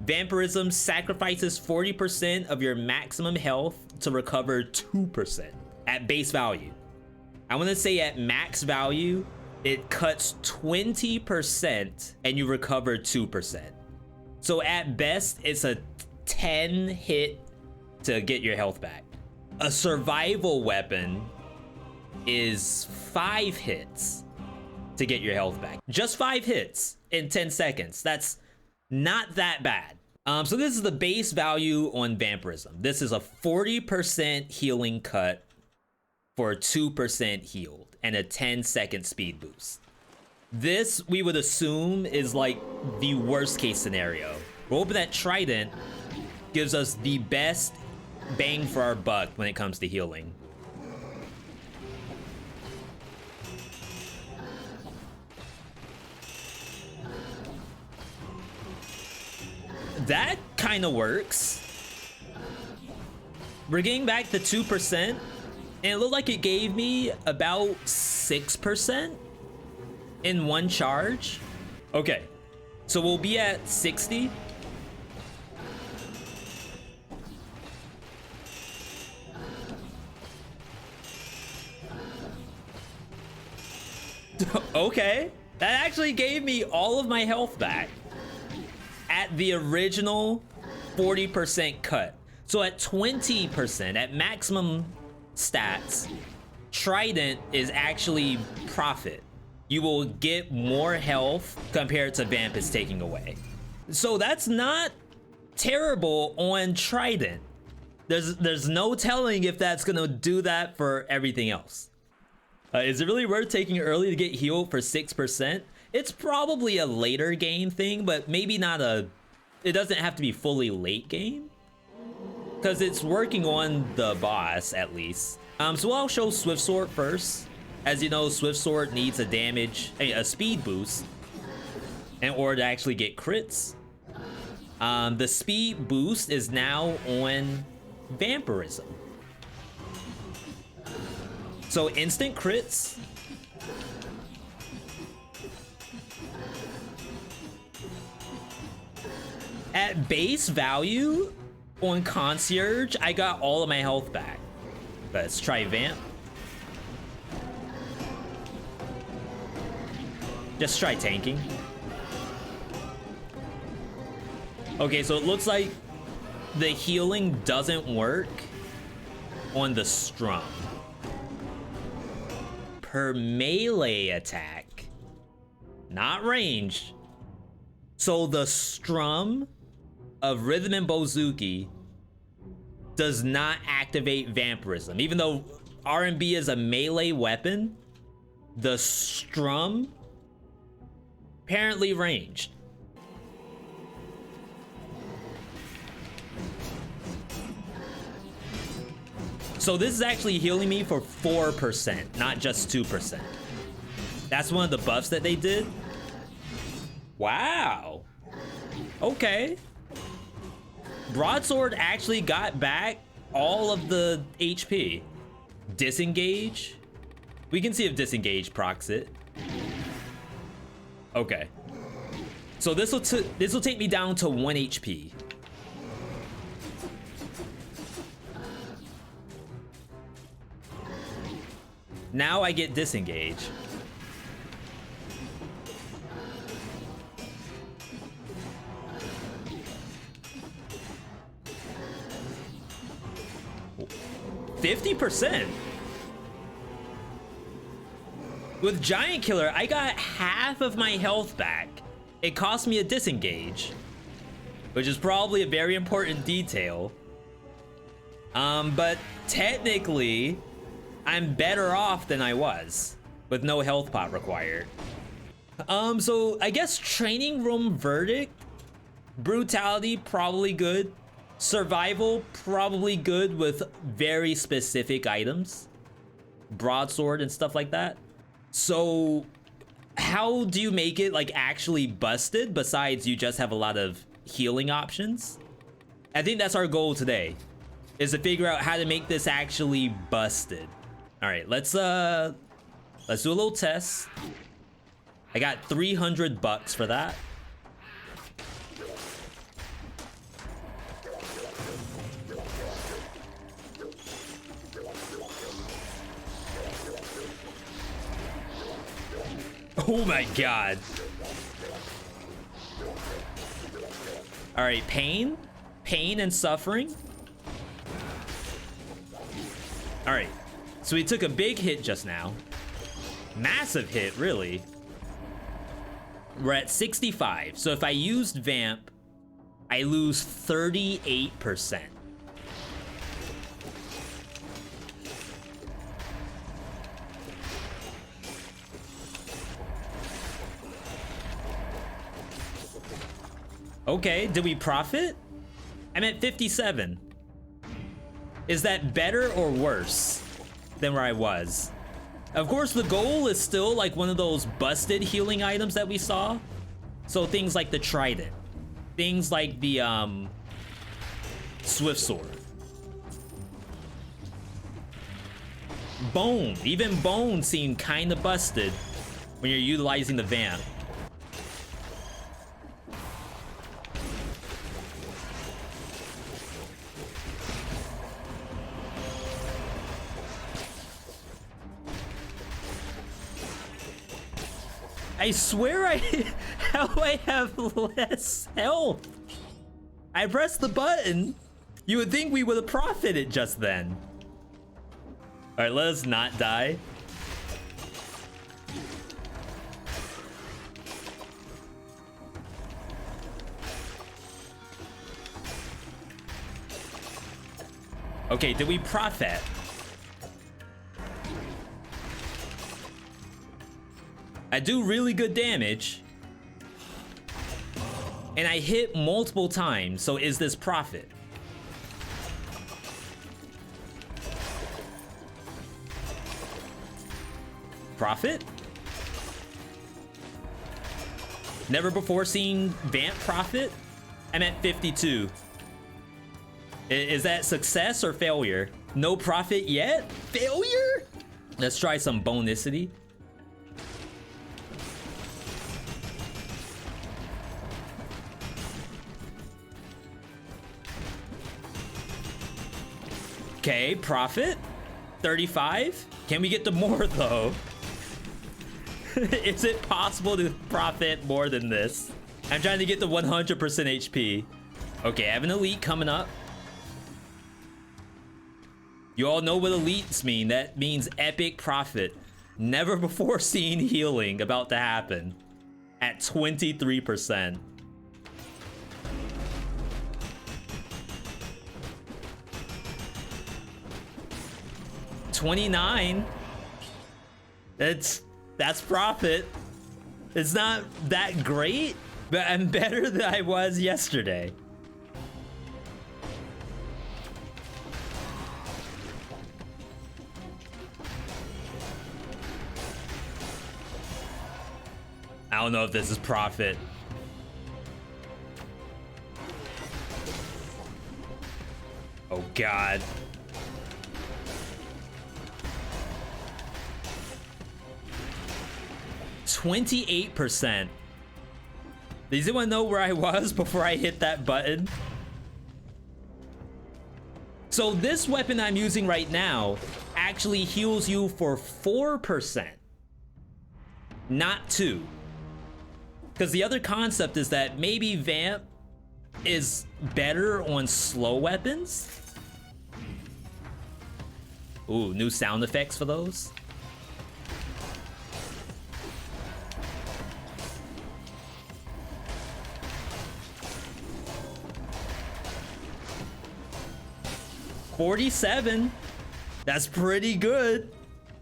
Vampirism sacrifices 40% of your maximum health to recover 2% at base value. I want to say at max value, it cuts 20% and you recover 2%. So at best, it's a 10 hit to get your health back. A survival weapon is 5 hits to get your health back. Just 5 hits in 10 seconds. That's not that bad. So this is the base value on Vampirism. This is a 40% healing cut for 2% healed and a 10-second speed boost. This, we would assume, is like the worst case scenario. We're hoping that Trident gives us the best bang for our buck when it comes to healing. That kind of works. We're getting back the 2%, and it looked like it gave me about 6% in one charge. Okay, so we'll be at 60. Okay, that actually gave me all of my health back at the original 40% cut. So at 20%, at maximum stats, Trident is actually profit. You will get more health compared to Vamp is taking away. So that's not terrible on Trident. There's no telling if that's gonna do that for everything else. Is it really worth taking early to get healed for 6%? It's probably a later game thing, but maybe not a... It doesn't have to be fully late game, because it's working on the boss at least. So I'll show Swift Sword first. As you know, Swift Sword needs a speed boost in order to actually get crits. The speed boost is now on Vampirism. So instant crits. At base value on Concierge, I got all of my health back. Let's try Vamp. Just try tanking. Okay, so it looks like the healing doesn't work on the Strum. Per melee attack, not ranged. So the Strum of Rhythm and Bouzouki does not activate Vampirism. Even though R&B is a melee weapon, the Strum apparently ranged. So this is actually healing me for 4%, not just 2%. That's one of the buffs that they did. Wow. Okay. Broadsword actually got back all of the HP. Disengage. We can see if Disengage procs it. Okay. So this will take me down to 1 HP. Now I get Disengage. %. With Giant Killer, I got half of my health back. It cost me a Disengage, which is probably a very important detail. But technically, I'm better off than I was with no health pot required. So I guess Training Room Verdict, Brutality, probably good. Survival, probably good with very specific items. Broadsword and stuff like that. So how do you make it like actually busted besides you just have a lot of healing options? I think that's our goal today, is to figure out how to make this actually busted. All right, let's do a little test. I got $300 for that. Oh my god. All right, pain and suffering. All right, so we took a big hit just now. Massive hit, really. We're at 65. So if I used Vamp, I lose 38%. Okay, did we profit? I'm at 57. Is that better or worse than where I was? Of course, the goal is still like one of those busted healing items that we saw. So things like the Trident. Things like the Swift Sword. Bone. Even Bone seemed kind of busted when you're utilizing the Vamp. I swear how I have less health. I pressed the button. You would think we would have profited just then. All right, let us not die. Okay, did we profit? I do really good damage. And I hit multiple times, so is this profit? Profit? Never before seen Vamp profit? I'm at 52. Is that success or failure? No profit yet? Failure? Let's try some bonicity. Okay, profit 35. Can we get to more though? Is it possible to profit more than this? I'm trying to get to 100% HP. Okay, I have an elite coming up. You all know what elites mean. That means epic profit. Never before seen healing about to happen at 23%. $29. That's profit. It's not that great, but I'm better than I was yesterday. I don't know if this is profit. Oh God. $28%. Does anyone know where I was before I hit that button? So this weapon I'm using right now actually heals you for 4%, not 2. Because the other concept is that maybe Vamp is better on slow weapons. Ooh, new sound effects for those. $47. That's pretty good.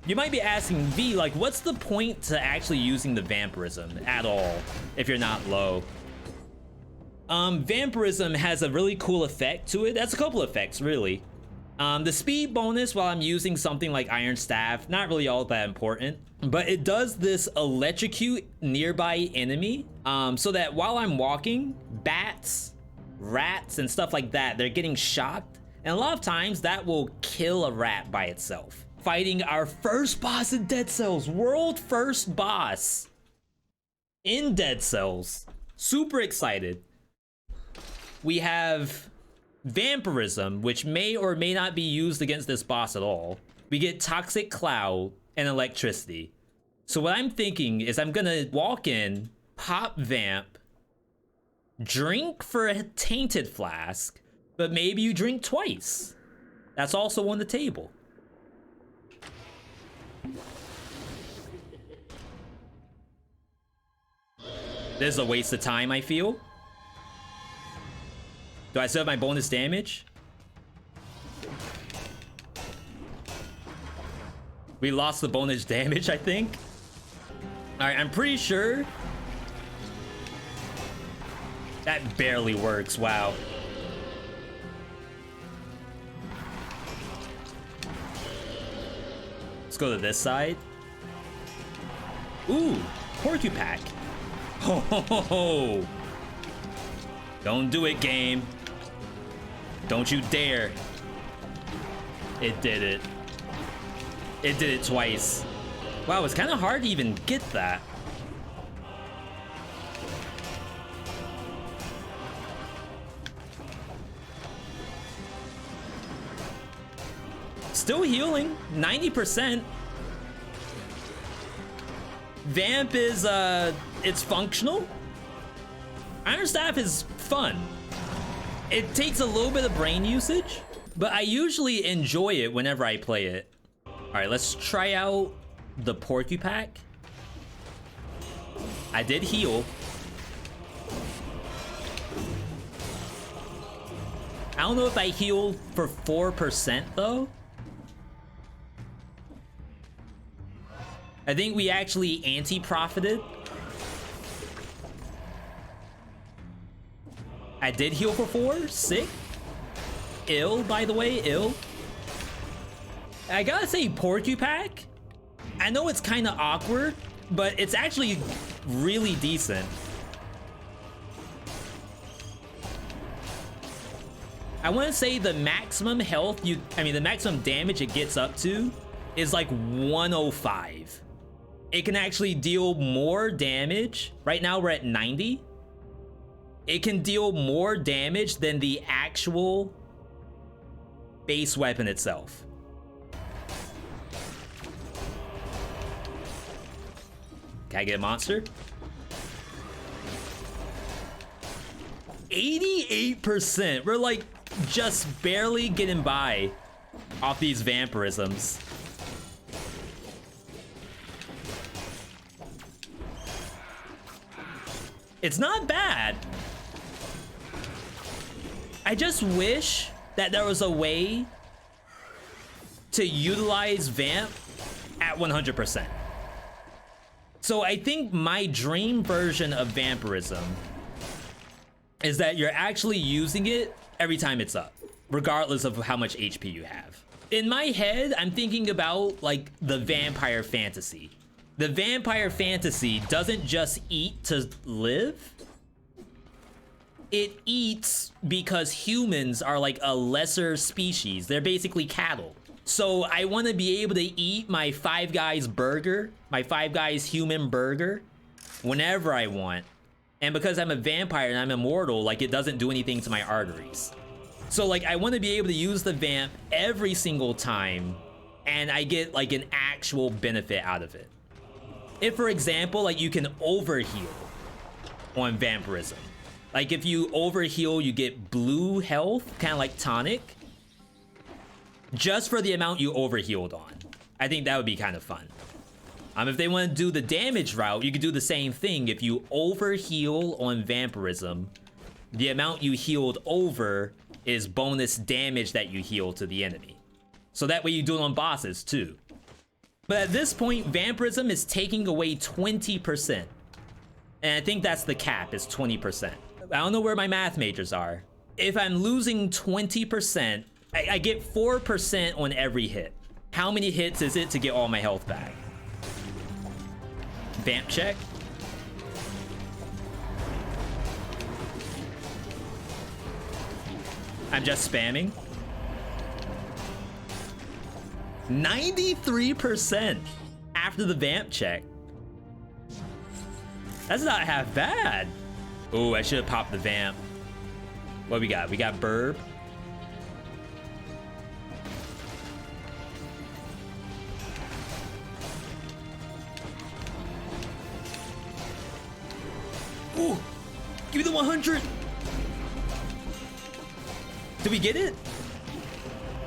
You might be asking, V, like, what's the point to actually using the Vampirism at all if you're not low? Vampirism has a really cool effect to it. That's a couple effects, really. The speed bonus while I'm using something like Iron Staff, not really all that important, but it does this electrocute nearby enemy, so that while I'm walking, bats, rats, and stuff like that, they're getting shocked. And a lot of times that will kill a rat by itself. Fighting our first boss in Dead Cells, world first boss in Dead Cells. Super excited. We have Vampirism, which may or may not be used against this boss at all. We get Toxic Cloud and Electricity. So what I'm thinking is I'm gonna walk in, pop Vamp, drink for a tainted flask, but maybe you drink twice. That's also on the table. This is a waste of time, I feel. Do I still have my bonus damage? We lost the bonus damage, I think. Alright, I'm pretty sure that barely works. Wow. Let's go to this side. Ooh, Porcupack. Ho ho ho ho. Don't do it, game. Don't you dare. It did it. It did it twice. Wow, it's kind of hard to even get that. Still healing, 90%. Vamp is, it's functional. Iron Staff is fun. It takes a little bit of brain usage, but I usually enjoy it whenever I play it. All right, let's try out the Porcupack. I did heal. I don't know if I healed for 4% though. I think we actually anti-profited. I did heal for 4. Sick. Ill, by the way, ill. I gotta say, Porcupack, I know it's kind of awkward, but it's actually really decent. I want to say the maximum health the maximum damage it gets up to is like 105. It can actually deal more damage. Right now we're at 90. It can deal more damage than the actual base weapon itself. Can I get a monster? 88%. We're like just barely getting by off these vampirisms. It's not bad. I just wish that there was a way to utilize Vamp at 100%. So I think my dream version of Vampirism is that you're actually using it every time it's up, regardless of how much HP you have. In my head, I'm thinking about like the vampire fantasy. The vampire fantasy doesn't just eat to live. It eats because humans are like a lesser species. They're basically cattle. So I want to be able to eat my Five Guys burger, my Five Guys human burger, whenever I want. And because I'm a vampire and I'm immortal, like it doesn't do anything to my arteries. So like I want to be able to use the vamp every single time and I get like an actual benefit out of it. If, for example, like you can overheal on vampirism. Like if you overheal, you get blue health, kind of like tonic, just for the amount you overhealed on. I think that would be kind of fun. If they want to do the damage route, you could do the same thing. If you overheal on vampirism, the amount you healed over is bonus damage that you heal to the enemy. So that way you do it on bosses too. But at this point, vampirism is taking away 20%. And I think that's the cap, is 20%. I don't know where my math majors are. If I'm losing 20%, I get 4% on every hit. How many hits is it to get all my health back? Vamp check. I'm just spamming. 93% after the vamp check. That's not half bad. Oh, I should have popped the vamp. What we got? We got Burb. 100. Did we get it?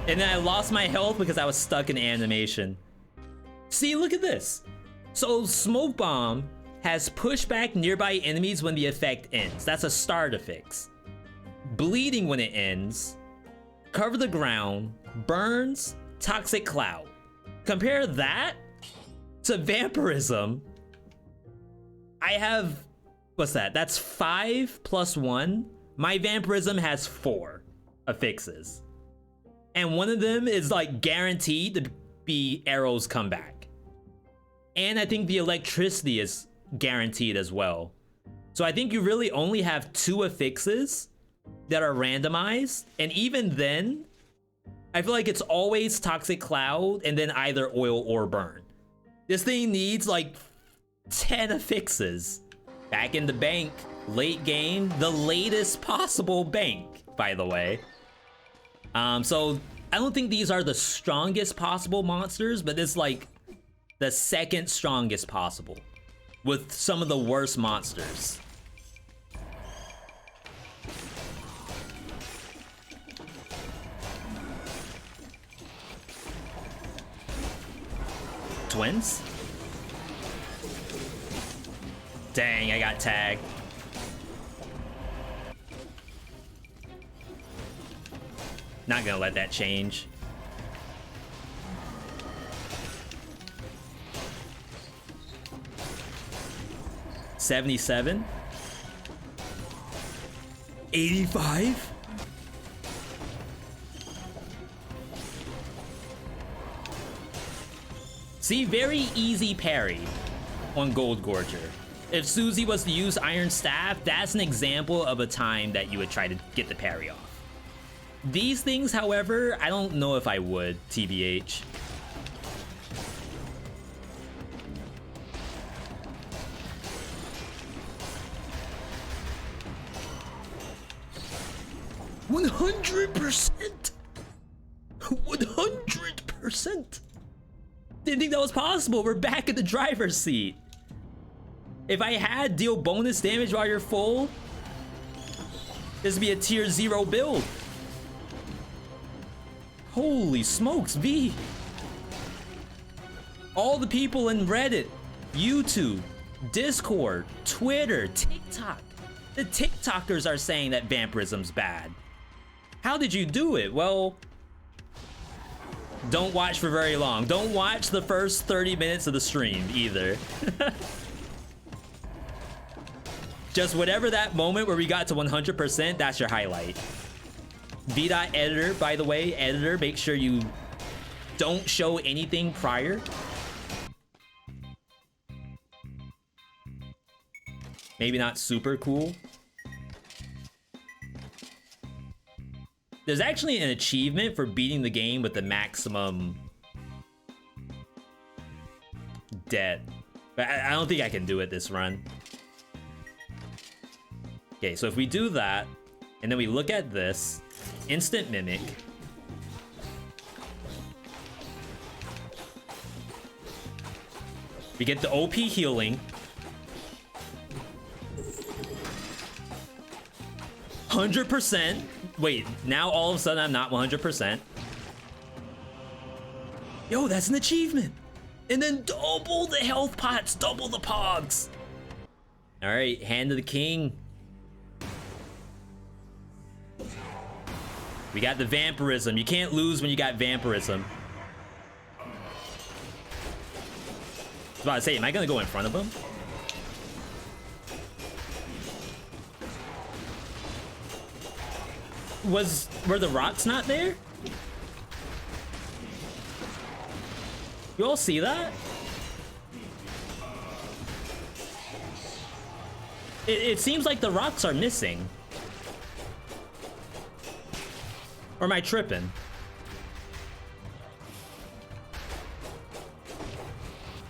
And then I lost my health because I was stuck in animation. See, look at this. So Smoke Bomb has pushed back nearby enemies when the effect ends. That's a start fix. Bleeding when it ends. Cover the ground. Burns. Toxic Cloud. Compare that to Vampirism. I have, what's that? That's 5 plus 1. My Vampirism has 4 affixes. And one of them is like guaranteed to be Arrow's comeback. And I think the electricity is guaranteed as well. So I think you really only have 2 affixes that are randomized. And even then, I feel like it's always Toxic Cloud and then either Oil or Burn. This thing needs like 10 affixes. Back in the bank, late game, the latest possible bank, by the way. So I don't think these are the strongest possible monsters, but it's like the second strongest possible with some of the worst monsters. Twins? Dang, I got tagged. Not gonna let that change. $77? 85? See, very easy parry on Gold Gorger. If Susie was to use Iron Staff, that's an example of a time that you would try to get the parry off. These things, however, I don't know if I would, TBH. %100%! 100%! Didn't think that was possible. We're back in the driver's seat. If I had deal bonus damage while you're full, this would be a tier 0 build. Holy smokes, V. All the people in Reddit, YouTube, Discord, Twitter, TikTok. The TikTokers are saying that Vampirism's bad. How did you do it? Well, don't watch for very long. Don't watch the first 30 minutes of the stream either. Just whatever that moment where we got to 100%, that's your highlight. Editor, by the way, editor, make sure you don't show anything prior. Maybe not super cool. There's actually an achievement for beating the game with the maximum debt. But I don't think I can do it this run. Okay, so if we do that, and then we look at this, instant mimic. We get the OP healing. 100%. Wait, now all of a sudden I'm not 100%. Yo, that's an achievement. And then double the health pots, double the pogs. All right, Hand of the King. We got the Vampirism. You can't lose when you got Vampirism. I was about to say, am I gonna go in front of him? Were the rocks not there? You all see that? It seems like the rocks are missing. Or am I tripping?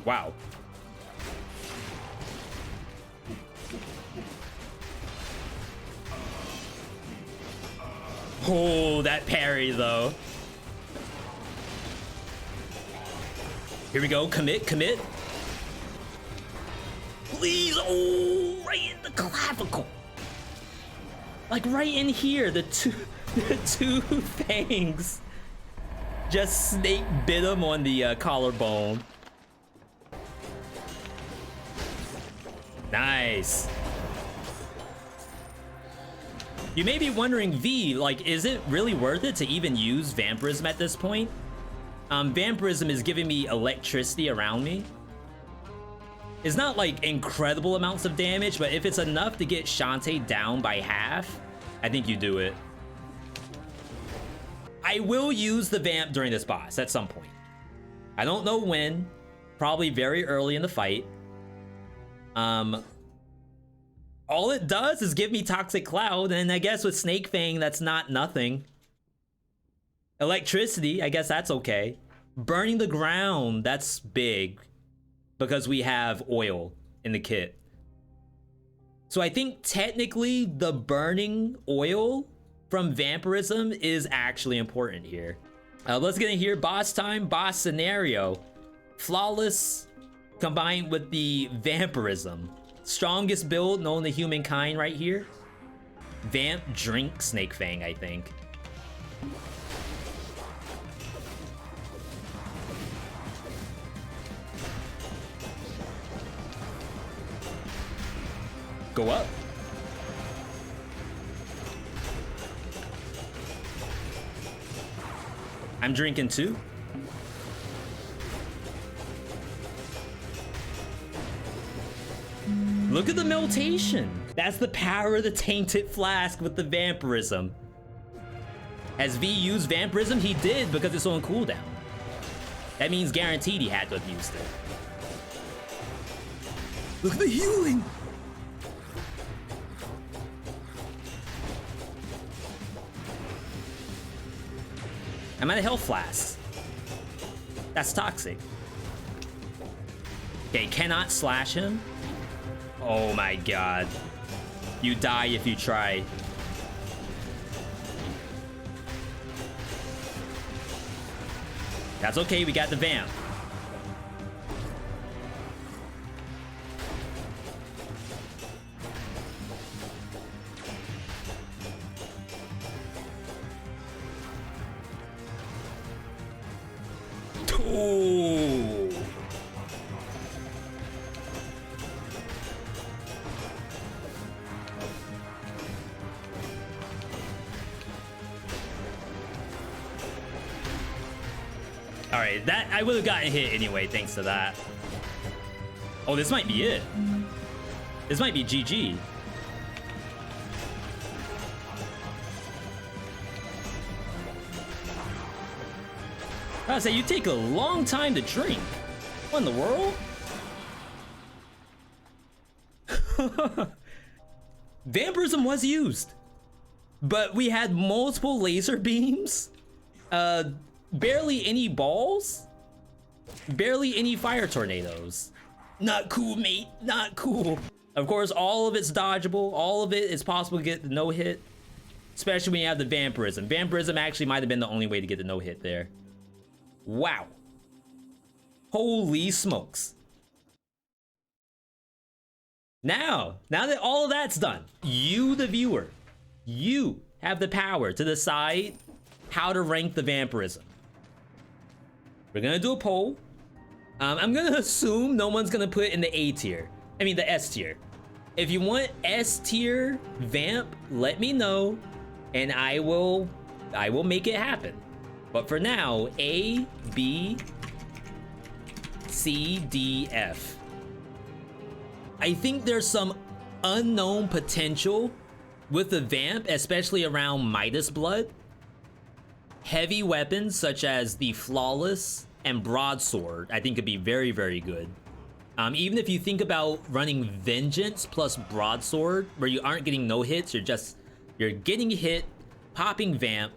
Wow. Oh, that parry though. Here we go, commit, commit. Please, oh, right in the clavicle. Like right in here, the two fangs just snake bit him on the collarbone. Nice. You may be wondering, V, like, is it really worth it to even use Vampirism at this point? Vampirism is giving me electricity around me. It's not like incredible amounts of damage, but if it's enough to get Shantae down by half, I think you do it. I will use the Vamp during this boss at some point. I don't know when, probably very early in the fight. All it does is give me Toxic Cloud, and I guess with Snake Fang, that's not nothing. Electricity, I guess that's okay. Burning the ground, that's big, because we have oil in the kit. So I think technically the burning oil from Vampirism is actually important here. Let's get in here. Boss time, boss scenario. Flawless combined with the Vampirism. Strongest build known to humankind right here. Vamp drink Snake Fang, I think. Go up. I'm drinking too. Look at the meltation. That's the power of the Tainted Flask with the Vampirism. Has V used Vampirism? He did, because it's on cooldown. That means guaranteed he had to have used it. Look at the healing. I'm out of health flasks. That's toxic. Okay, cannot slash him. Oh my god. You die if you try. That's okay, we got the Vamp. Ooh. All right, that I would have gotten hit anyway thanks to that. Oh, this might be it. This might be GG. I say you take a long time to drink. What in the world? Vampirism was used, but we had multiple laser beams, barely any balls, barely any fire tornadoes. Not cool, mate. Not cool. Of course, all of it's dodgeable. All of it is possible to get the no hit, especially when you have the Vampirism. Vampirism actually might have been the only way to get the no hit there. Wow. Holy smokes. Now that all of that's done, you, the viewer, you have the power to decide how to rank the Vampirism. We're gonna do a poll. I'm gonna assume no one's gonna put it in the A tier. I mean the S tier. If you want S tier Vamp, let me know, and I will make it happen. But for now, A, B, C, D, F. I think there's some unknown potential with the Vamp, especially around Midas Blood. Heavy weapons such as the Flawless and Broadsword, I think could be very, very good. Even if you think about running Vengeance plus Broadsword, where you aren't getting no hits, you're getting hit, popping Vamp,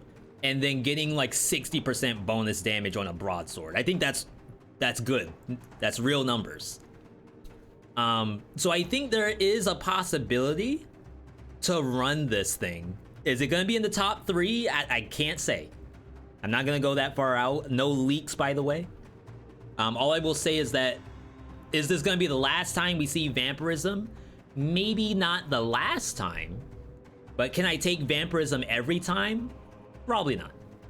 and then getting like 60% bonus damage on a Broadsword. I think that's good. That's real numbers. So I think there is a possibility to run this thing. Is it gonna be in the top 3? I can't say. I'm not gonna go that far out. No leaks, by the way. All I will say is that, is this gonna be the last time we see Vampirism? Maybe not the last time, But can I take Vampirism every time? Probably not.